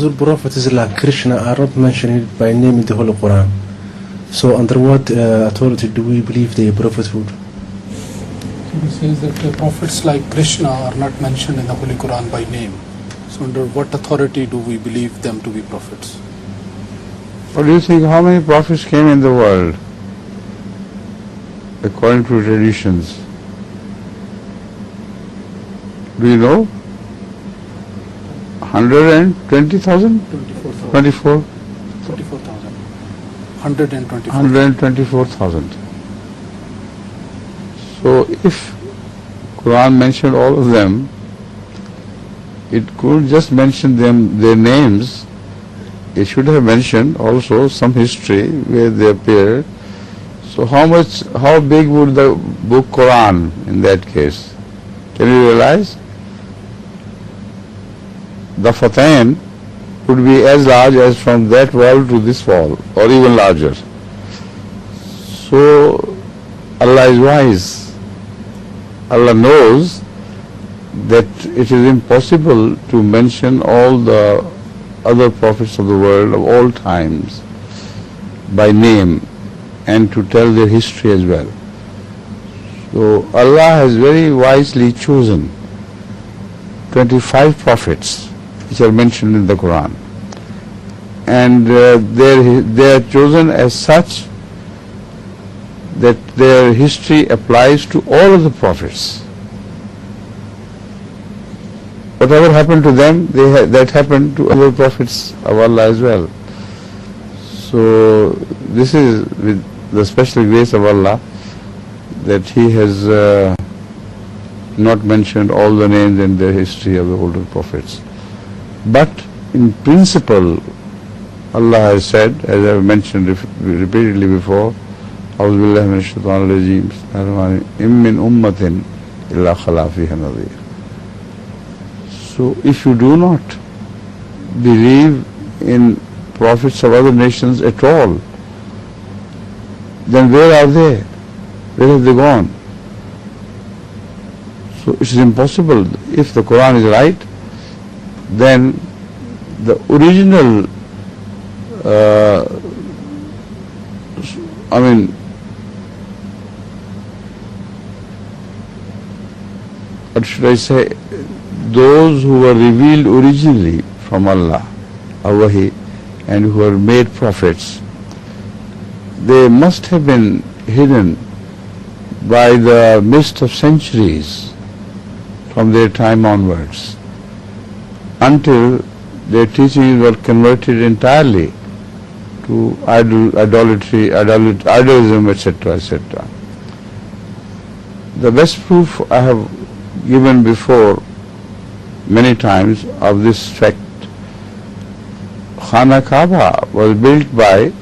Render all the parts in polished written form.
The prophets like Krishna are not mentioned by name in the Holy Quran. So under what authority do we believe their prophethood? He says that the prophets like Krishna are not mentioned in the Holy Quran by name. So under what authority do we believe them to be prophets? What do you think, how many prophets came in the world according to traditions? Do you know? 120,000? 24,000. 24? 24,000. 124,000. 124,000. So if Quran mentioned all of them, it could just mention their names. It should have mentioned also some history where they appeared. So how big would the book Quran in that case? Can you realize? The Fatain would be as large as from that wall to this wall, or even larger. So Allah is wise. Allah knows that it is impossible to mention all the other prophets of the world of all times by name and to tell their history as well. So Allah has very wisely chosen 25 prophets which are mentioned in the Quran, and they are chosen as such that their history applies to all of the prophets. Whatever happened to them, that happened to other prophets of Allah as well. So this is with the special grace of Allah that He has not mentioned all the names and their history of the older prophets. But in principle, Allah has said, as I have mentioned repeatedly before, أعوذ بالله من الشيطان الرجيم بسم الله الرحمن الرحيم إن من أمة إلا خلا فيها نذير. So if you do not believe in prophets of other nations at all, then where are they? Where have they gone? So it is impossible. If the Quran is right, then the original, what should I say, those who were revealed originally from Allah, Wahi, and who were made prophets, they must have been hidden by the mist of centuries from their time onwards, until their teachings were converted entirely to idolatry, idolism, etc., etc. The best proof I have given before many times of this fact. Khana Kaaba was built by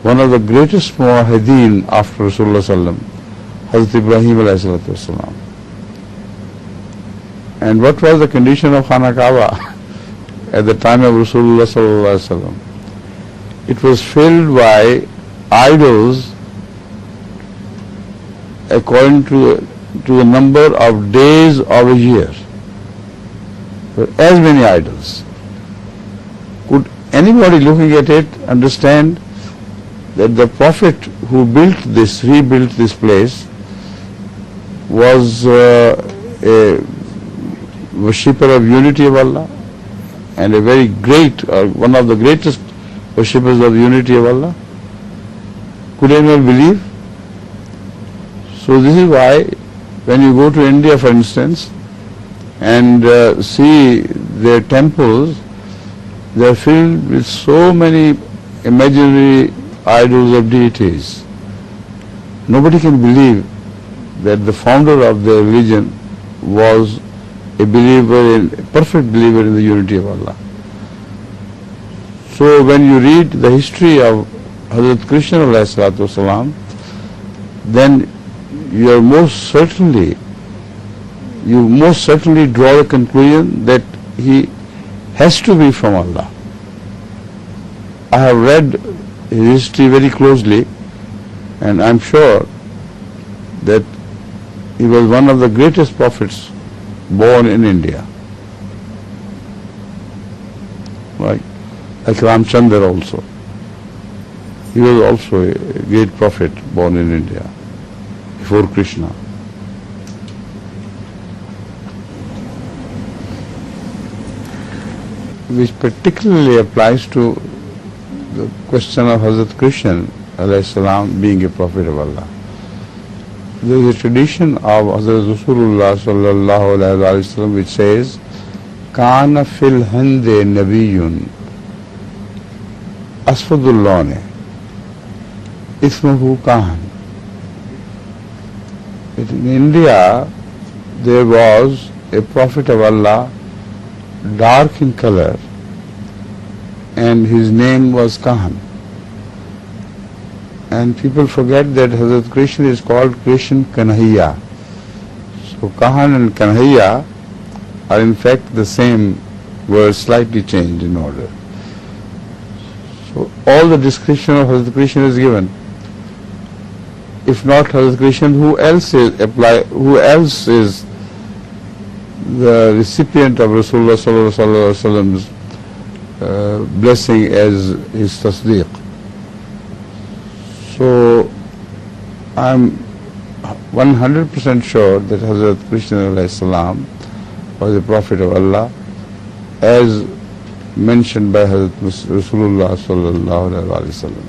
one of the greatest muwahhideen after Rasulullah sallam, Hazrat Ibrahim alayhi salatu wasalam. And what was the condition of Khana Kaaba at the time of Rasulullah sallallahu alaihi wasallam? It was filled by idols according to the number of days of a year. There were as many idols. Could anybody looking at it understand that the Prophet who rebuilt this place, was a worshipper of unity of Allah and a very great, one of the greatest worshippers of unity of Allah? Could anyone believe? So this is why when you go to India, for instance, and see their temples, they are filled with so many imaginary idols of deities. Nobody can believe that the founder of their religion was a perfect believer in the unity of Allah. So when you read the history of Hazrat Krishna alayhi salatu wasalam, then you most certainly draw the conclusion that he has to be from Allah. I have read his history very closely, and I'm sure that he was one of the greatest prophets born in India. like Ramchandra also. He was also a great prophet born in India before Krishna. Which particularly applies to the question of Hazrat Krishna alayhi salam being a prophet of Allah. There is a tradition of Hazrat Rasulullah sallallahu alayhi wa sallam which says, Kana fil hande nabiyun asfadullane ismuhu Kahan. In India, there was a prophet of Allah, dark in color, and his name was Kahan. And people forget that Hazrat Krishna is called Krishna Kanhaiya. So Kahan and Kanhaiya are in fact the same word, slightly changed in order. So all the description of Hazrat Krishna is given. If not Hazrat Krishna, who else is the recipient of Rasulullah sallallahu alaihi wasallam's blessing as his tasdeeq? So I'm 100% sure that Hazrat Krishna alayhi salam was a prophet of Allah, as mentioned by Hazrat Rasulullah sallallahu alaihi wasallam.